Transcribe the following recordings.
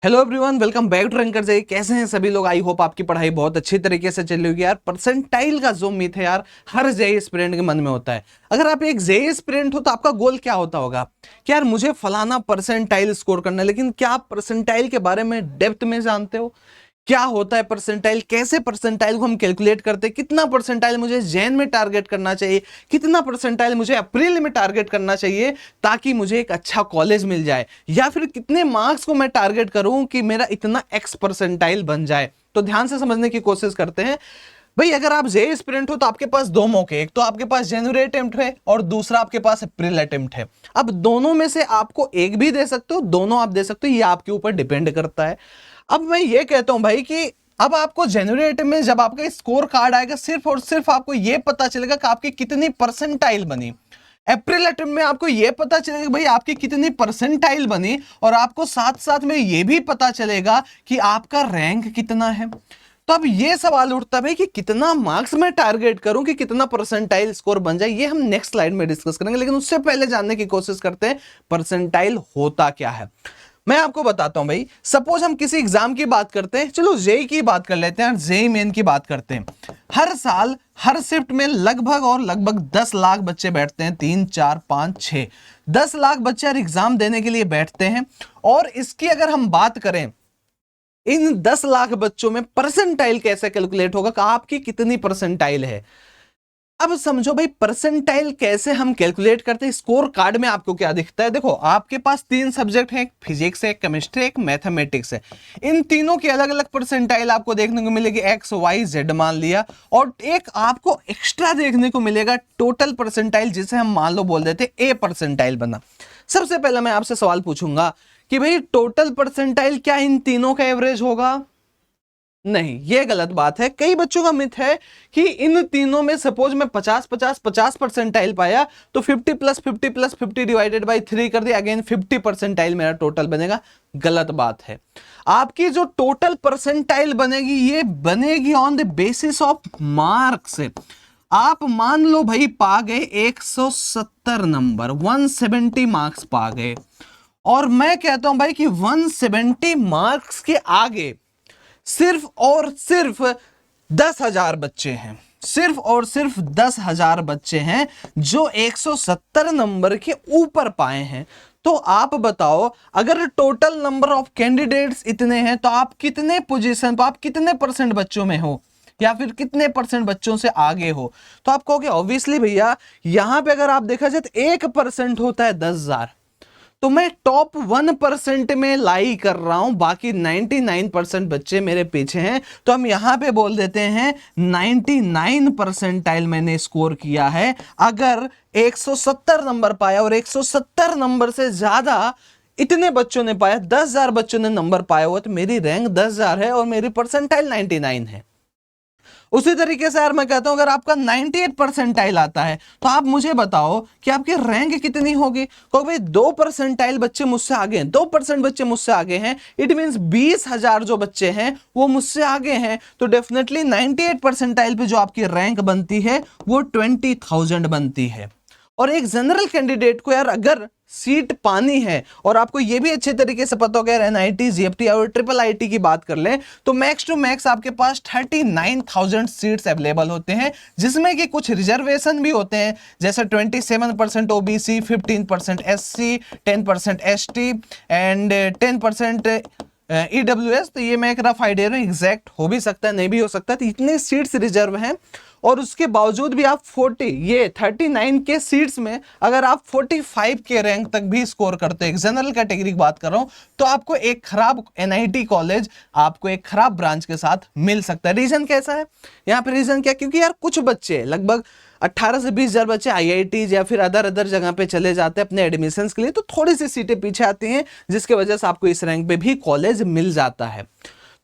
Hello everyone, welcome back to Ranker J. कैसे हैं सभी लोग? आई होप आपकी पढ़ाई बहुत अच्छी तरीके से चल रही होगी यार। परसेंटाइल का जो मिथ है यार, हर जेईई एस्पिरेंट के मन में होता है। अगर आप एक जेईई एस्पिरेंट हो तो आपका गोल क्या होता होगा कि यार मुझे फलाना परसेंटाइल स्कोर करना है। लेकिन क्या आप परसेंटाइल के बारे में डेप्थ में जानते हो? क्या होता है परसेंटाइल, कैसे परसेंटाइल को हम कैलकुलेट करते हैं, कितना परसेंटाइल मुझे जैन में टारगेट करना चाहिए, कितना परसेंटाइल मुझे अप्रैल में टारगेट करना चाहिए ताकि मुझे एक अच्छा कॉलेज मिल जाए, या फिर कितने मार्क्स को मैं टारगेट करूं कि मेरा इतना एक्स परसेंटाइल बन जाए। तो ध्यान से समझने की कोशिश करते हैं। भाई अगर आप जेईई एस्पिरेंट हो तो आपके पास दो मौके, एक तो आपके पास जनवरी अटेम्प्ट है और दूसरा आपके पास अप्रैल अटेम्प्ट है। अब दोनों में से आपको एक भी दे सकते हो, दोनों आप दे सकते हो, ये आपके ऊपर डिपेंड करता है। अब मैं ये कहता हूं भाई कि अब आपको जनवरी अटेम्प्ट में जब आपका स्कोर कार्ड आएगा, सिर्फ और सिर्फ आपको यह पता चलेगा कि आपकी कितनी परसेंटाइल बनी। अप्रैल अटेम्प्ट में आपको यह पता चलेगा भाई आपकी कितनी परसेंटाइल बनी, और आपको साथ साथ में यह भी पता चलेगा कि आपका रैंक कितना है। तो अब ये सवाल उठता है कि कितना मार्क्स मैं टारगेट करूं कि कितना परसेंटाइल स्कोर बन जाए। ये हम नेक्स्ट स्लाइड में डिस्कस करेंगे, लेकिन उससे पहले जानने की कोशिश करते हैं परसेंटाइल होता क्या है। मैं आपको बताता हूं भाई। सपोज हम किसी एग्जाम की बात करते हैं, चलो जेईई की बात कर लेते हैं, जेईई मेन की बात करते हैं। हर साल हर शिफ्ट में लगभग 10 लाख बच्चे बैठते हैं, 3 4 5 6 10 लाख बच्चे हर एग्जाम देने के लिए बैठते हैं। और इसकी अगर हम बात करें, इन 10 लाख बच्चों में परसेंटाइल कैसे कैलकुलेट होगा कि आपकी कितनी परसेंटाइल है। अब समझो भाई परसेंटाइल कैसे हम कैलकुलेट करते हैं। स्कोर कार्ड में आपको क्या दिखता है? देखो, आपके पास 3 सब्जेक्ट हैं, फिजिक्स है, एक केमिस्ट्री, एक मैथमेटिक्स है। इन तीनों की अलग अलग परसेंटाइल आपको देखने को मिलेगी, एक्स वाई जेड मान लिया। और एक आपको एक्स्ट्रा देखने को मिलेगा टोटल परसेंटाइल, जिसे हम मान लो बोल देते ए परसेंटाइल बना। सबसे पहले मैं आपसे सवाल पूछूंगा कि भाई टोटल परसेंटाइल क्या इन तीनों का एवरेज होगा? नहीं, यह गलत बात है। कई बच्चों का मिथ है कि इन तीनों में सपोज मैं 50 परसेंटाइल पाया तो 50 प्लस 50 डिवाइडेड बाई 3 कर दिया, अगेन 50 परसेंटाइल मेरा टोटल बनेगा। गलत बात है। आपकी जो टोटल परसेंटाइल बनेगी, ये बनेगी on the basis of marks. आप मान लो भाई पा गए 170 नंबर, 170 मार्क्स पा गए, और मैं कहता हूं भाई कि 170 मार्क्स के आगे सिर्फ और सिर्फ 10,000 बच्चे हैं, सिर्फ और सिर्फ 10,000 बच्चे हैं जो 170 नंबर के ऊपर पाए हैं। तो आप बताओ, अगर टोटल नंबर ऑफ कैंडिडेट्स इतने हैं तो आप कितने पोजीशन पर, आप कितने परसेंट बच्चों में हो, या फिर कितने परसेंट बच्चों से आगे हो? तो आप कहोगे ऑब्वियसली भैया, यहां पे अगर आप देखा जाए तो 1% होता है 10,000, तो मैं टॉप 1% में लाई कर रहा हूं, बाकी 99% बच्चे मेरे पीछे हैं। तो हम यहां पे बोल देते हैं 99 परसेंटाइल मैंने स्कोर किया है। अगर 170 नंबर पाया और 170 नंबर से ज्यादा इतने बच्चों ने पाया, 10,000 बच्चों ने नंबर पाया हुआ, तो मेरी रैंक 10,000 है और मेरी परसेंटाइल 99 है। उसी तरीके से यार मैं कहता हूं, अगर आपका 98 परसेंटाइल आता है तो आप मुझे बताओ कि आपकी रैंक कितनी होगी। क्योंकि भाई 2 परसेंटाइल बच्चे मुझसे आगे हैं, 2% बच्चे मुझसे आगे हैं, इट मींस 20,000 जो बच्चे हैं वो मुझसे आगे हैं। तो डेफिनेटली 98 परसेंटाइल पे जो आपकी रैंक बनती है वो 20,000 बनती है। और एक जनरल कैंडिडेट को यार अगर सीट पानी है, और आपको यह भी अच्छे तरीके से पता होगा, एनआईटी, जीएफटी और ट्रिपल आईटी की बात कर लें तो मैक्स टू मैक्स आपके पास 39,000 सीट्स अवेलेबल होते हैं, जिसमें कि कुछ रिजर्वेशन भी होते हैं, जैसे 27% OBC, 15% SC, 10% ST and 10% EWS. तो ये मैं एक रफ आइडिया रहा हूं, एग्जैक्ट हो भी सकता है, नहीं भी हो सकता। तो इतने सीट्स रिजर्व हैं, और उसके बावजूद भी आप 39 के सीट्स में अगर आप 45 के रैंक तक भी स्कोर करते हैं, जनरल कैटेगरी की बात कर रहा हूं, तो आपको एक खराब एनआईटी कॉलेज, आपको एक खराब ब्रांच के साथ मिल सकता है। रीजन कैसा है यहां पे? रीजन क्या? क्योंकि यार कुछ बच्चे, लगभग 18 से 20,000 बच्चे आईआईटी या फिर अदर जगह पे चले जाते हैं अपने एडमिशन के लिए, तो थोड़ी सी सीटें पीछे आती हैं, जिसकी वजह से आपको इस रैंक पे भी कॉलेज मिल जाता है।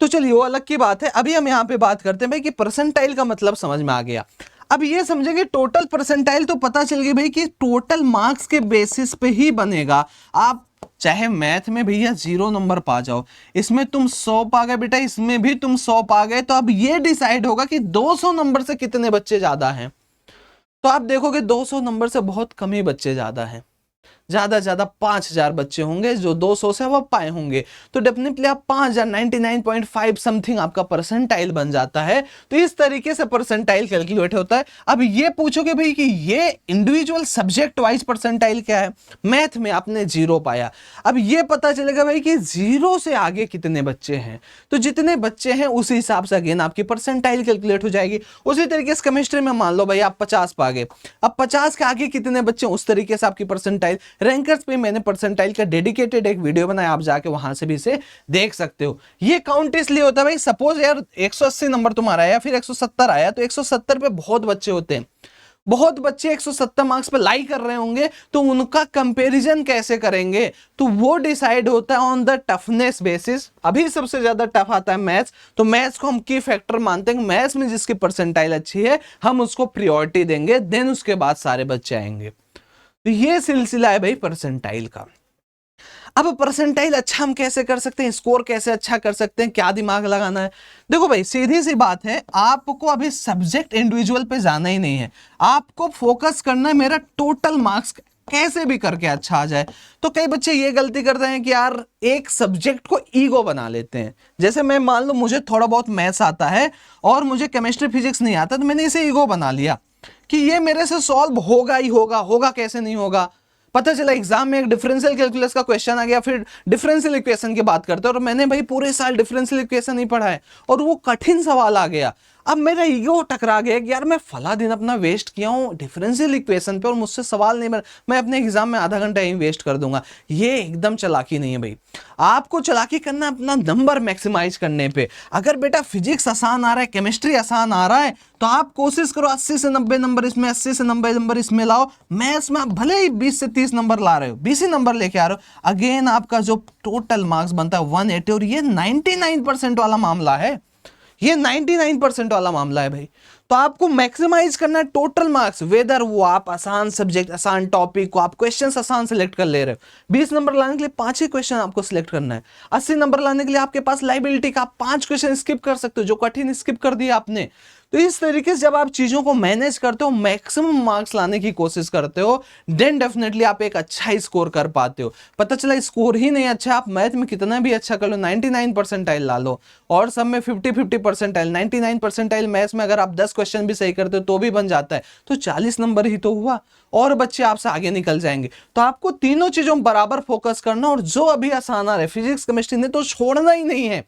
तो चलिए वो अलग की बात है। अभी हम यहां पे बात करते हैं भाई कि परसेंटाइल का मतलब समझ में आ गया। अब ये समझेंगे टोटल परसेंटाइल, तो पता चल गई भाई कि टोटल मार्क्स के बेसिस पे ही बनेगा। आप चाहे मैथ में भैया 0 नंबर पा जाओ, इसमें तुम 100 पा गए बेटा, इसमें भी तुम 100 पा गए, तो अब ये डिसाइड होगा कि 200 नंबर से कितने बच्चे ज्यादा हैं। तो आप देखोगे 200 नंबर से बहुत कम ही बच्चे ज्यादा हैं। ज्यादा से ज्यादा 5000 बच्चे होंगे जो 200 से अब पाए होंगे, तो डेफिनेटली आप 5000 99.5 समथिंग आपका परसेंटाइल बन जाता है। तो इस तरीके से परसेंटाइल कैलकुलेट होता है। अब ये पूछोगे भाई कि ये इंडिविजुअल सब्जेक्ट वाइज परसेंटाइल क्या है, मैथ में आपने 0 पाया, अब ये पता चलेगा भाई कि 0 से आगे कितने बच्चे हैं, तो जितने बच्चे हैं उसी हिसाब से अगेन आपकी परसेंटाइल कैलकुलेट हो जाएगी। उसी तरीके से केमिस्ट्री में मान लो भाई आप 50 पा गए, अब 50 के आगे कितने बच्चे, उस तरीके से आपकी परसेंटाइल। रैंकर्स पे मैंने परसेंटाइल का डेडिकेटेड एक वीडियो बनाया, आप जाके वहां से भी इसे देख सकते हो। ये काउंट इसलिए होता है भाई, सपोज यार 180 नंबर तुम्हारा आया, फिर 170 आया, तो 170 पे बहुत बच्चे होते हैं, बहुत बच्चे 170 मार्क्स पे लाई कर रहे होंगे, तो उनका कंपैरिजन कैसे करेंगे, तो वो डिसाइड होता है ऑन द टफनेस बेसिस। अभी सबसे ज्यादा टफ आता है मैथ्स, तो मैथ्स को हम की फैक्टर मानते हैं, मैथ्स में जिसकी परसेंटाइल अच्छी है हम उसको प्रायोरिटी देंगे, देन उसके बाद सारे बच्चे आएंगे। तो ये सिलसिला है भाई परसेंटाइल का। अब परसेंटाइल अच्छा हम कैसे कर सकते हैं, स्कोर कैसे अच्छा कर सकते हैं, क्या दिमाग लगाना है। देखो भाई सीधी सी बात है, आपको अभी सब्जेक्ट इंडिविजुअल पे जाना ही नहीं है, आपको फोकस करना है मेरा टोटल मार्क्स कैसे भी करके अच्छा आ जाए। तो कई बच्चे ये गलती करते हैं कि यार एक सब्जेक्ट को ईगो बना लेते हैं। जैसे मैं मान लो मुझे थोड़ा बहुत मैथ्स आता है और मुझे केमिस्ट्री फिजिक्स नहीं आता, तो मैंने इसे ईगो बना लिया कि ये मेरे से सॉल्व होगा ही होगा, होगा कैसे नहीं होगा। पता चला एग्जाम में एक डिफरेंशियल कैलकुलस का क्वेश्चन आ गया, फिर डिफरेंशियल इक्वेशन की बात करते हैं, और मैंने भाई पूरे साल डिफरेंशियल इक्वेशन नहीं पढ़ा है और वो कठिन सवाल आ गया। अब मेरा ईगो टकरा गया कि यार मैं फला दिन अपना वेस्ट किया हूं डिफरेंशियल इक्वेशन पे और मुझसे सवाल नहीं बना, मैं अपने एग्जाम में आधा घंटा यहीं वेस्ट कर दूंगा। ये एकदम चालाकी नहीं है भाई, आपको चालाकी करना अपना नंबर मैक्सिमाइज करने पे। अगर बेटा फिजिक्स आसान आ रहा है, केमिस्ट्री आसान आ रहा है, तो आप कोशिश करो 80 से 90 नंबर इसमें, 80 से 90 नंबर इसमें लाओ। मैथ्स में आप भले ही 20 से 30 नंबर ला रहे हो, 20 ही नंबर लेके आ रहे हो, अगेन आपका जो टोटल मार्क्स बनता है 180, और ये 99% वाला मामला है, ये 99% वाला मामला है भाई। तो आपको मैक्सिमाइज करना है टोटल मार्क्स, वेदर वो आप आसान सब्जेक्ट, आसान टॉपिक को आप क्वेश्चंस आसान सेलेक्ट कर ले रहे हो। 20 नंबर लाने के लिए 5 ही क्वेश्चन आपको सिलेक्ट करना है। 80 नंबर लाने के लिए आपके पास लाइबिलिटी का आप 5 क्वेश्चन स्किप कर सकते हो, जो कठिन स्किप कर दिया आपने। तो इस तरीके से जब आप चीजों को मैनेज करते हो, मैक्सिमम मार्क्स लाने की कोशिश करते हो, देन डेफिनेटली आप एक अच्छा स्कोर कर पाते हो। पता चला स्कोर ही नहीं अच्छा, आप मैथ में कितना भी अच्छा कर लो, 99 परसेंटाइल ला लो, और सब में 50-50 परसेंटाइल, 99 परसेंटाइल मैथ्स में अगर आप 10 क्वेश्चन भी सही करते हो तो भी बन जाता है, तो 40 नंबर ही तो हुआ, और बच्चे आपसे आगे निकल जाएंगे। तो आपको तीनों चीजों में बराबर फोकस करना, और जो अभी आसान आ रहा है फिजिक्स केमिस्ट्री ने तो छोड़ना ही नहीं है,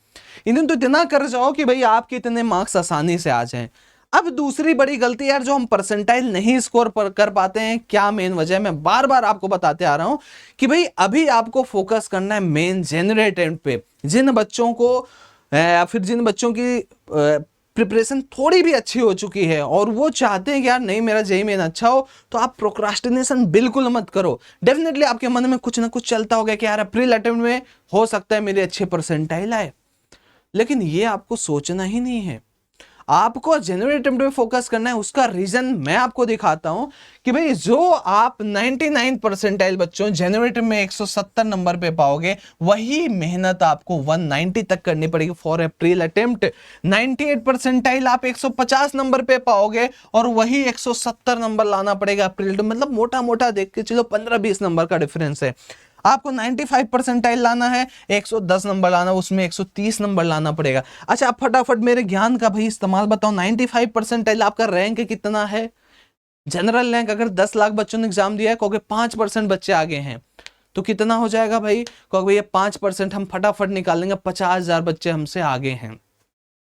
इन्हें तो इतना कर जाओ कि भाई आपके इतने मार्क्स आसानी से आ जाएं। अब दूसरी बड़ी गलती यार जो हम परसेंटाइल नहीं स्कोर कर पाते हैं, क्या मेन वजह है, मैं बार बार आपको बताते आ रहा हूं कि भाई अभी आपको फोकस करना है मेन जनरेटेड पे। जिन बच्चों को फिर जिन बच्चों की प्रिपरेशन थोड़ी भी अच्छी हो चुकी है और वो चाहते हैं कि यार नहीं मेरा जेईई मेन अच्छा हो, तो आप प्रोक्रास्टिनेशन बिल्कुल मत करो। डेफिनेटली आपके मन में कुछ ना कुछ चलता होगा कि यार अप्रैल अटेम्प्ट में हो सकता है मेरे अच्छे परसेंटाइल आए, लेकिन ये आपको सोचना ही नहीं है, आपको जनरल अटेम्प्ट में फोकस करना है। उसका रीजन मैं आपको दिखाता हूं कि भाई जो आप 99 परसेंटाइल बच्चों जनरल अटेम्प्ट में 170 नंबर पे पाओगे, वही मेहनत आपको 190 तक करनी पड़ेगी फॉर अप्रैल अटेम्प्ट। 98 परसेंटाइल आप 150 नंबर पे पाओगे और वही 170 नंबर लाना पड़ेगा अप्रैल, मतलब मोटा मोटा देख के चलो 15-20 नंबर का डिफरेंस है। आपको 95 परसेंटाइल लाना है, 110 नंबर लाना, उसमें 130 नंबर लाना पड़ेगा। अच्छा आप फटाफट मेरे ज्ञान का भाई इस्तेमाल बताओ, 95 परसेंटाइल आपका रैंक कितना है, जनरल रैंक अगर 10 लाख बच्चों ने एग्जाम दिया है, कहोगे 5% बच्चे आगे हैं, तो कितना हो जाएगा भाई, कहोगे ये 5% हम फटाफट निकालेंगे, 50,000 बच्चे हमसे आगे हैं,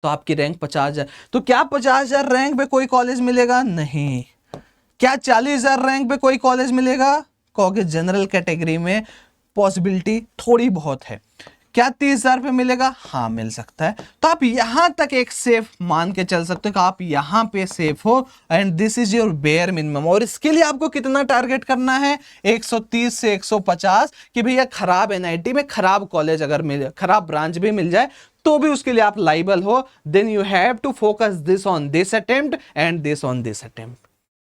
तो आपकी रैंक 50,000। तो क्या 50,000 रैंक पे कोई कॉलेज मिलेगा? नहीं। क्या 40,000 रैंक पे कोई कॉलेज मिलेगा? कहोगे जनरल कैटेगरी में पॉसिबिलिटी थोड़ी बहुत है। क्या 30,000 पे मिलेगा? हाँ मिल सकता है। तो आप यहां तक एक सेफ मान के चल सकते हो कि आप यहां पे सेफ हो, and this is your bare minimum. और इसके लिए आपको कितना टारगेट करना है? 130 से 150, कि भैया खराब एनआईटी में खराब कॉलेज अगर मिले, खराब ब्रांच भी मिल जाए तो भी उसके लिए आप लाइबल हो। Then you have to focus this on this attempt and this on this attempt.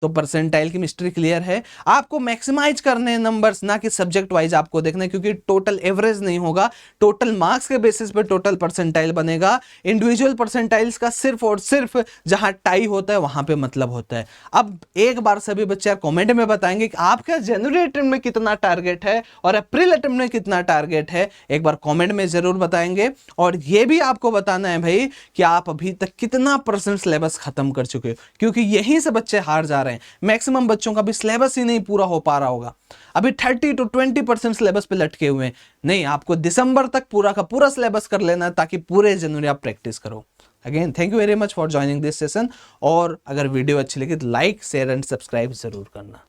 तो परसेंटाइल की मिस्ट्री क्लियर है। आपको मैक्सिमाइज करने हैं नंबर्स, ना कि सब्जेक्ट वाइज आपको देखना है, क्योंकि टोटल एवरेज नहीं होगा, टोटल मार्क्स के बेसिस पे टोटल परसेंटाइल बनेगा। इंडिविजुअल परसेंटाइल्स का सिर्फ और सिर्फ जहां टाई होता है वहां पे मतलब होता है। अब एक बार सभी बच्चे कमेंट में बताएंगे कि आपका जनवरी अटेम्प्ट में कितना टारगेट है और अप्रैल अटेम्प्ट में कितना टारगेट है, एक बार कमेंट में जरूर बताएंगे। और ये भी आपको बताना है भाई कि आप अभी तक कितना परसेंट सिलेबस खत्म कर चुके हो, क्योंकि यहीं से बच्चे हार जा रहे हैं। मैक्सिमम बच्चों का भी सिलेबस ही नहीं पूरा हो पा रहा होगा, अभी 30 to 20% सिलेबस पे लटके हुए हैं। नहीं, आपको दिसंबर तक पूरा का पूरा सिलेबस कर लेना है, ताकि पूरे जनवरी आप प्रैक्टिस करो। Again thank you very much for joining this session. और अगर वीडियो अच्छी लगी तो लाइक शेयर एंड सब्सक्राइब जरूर करना।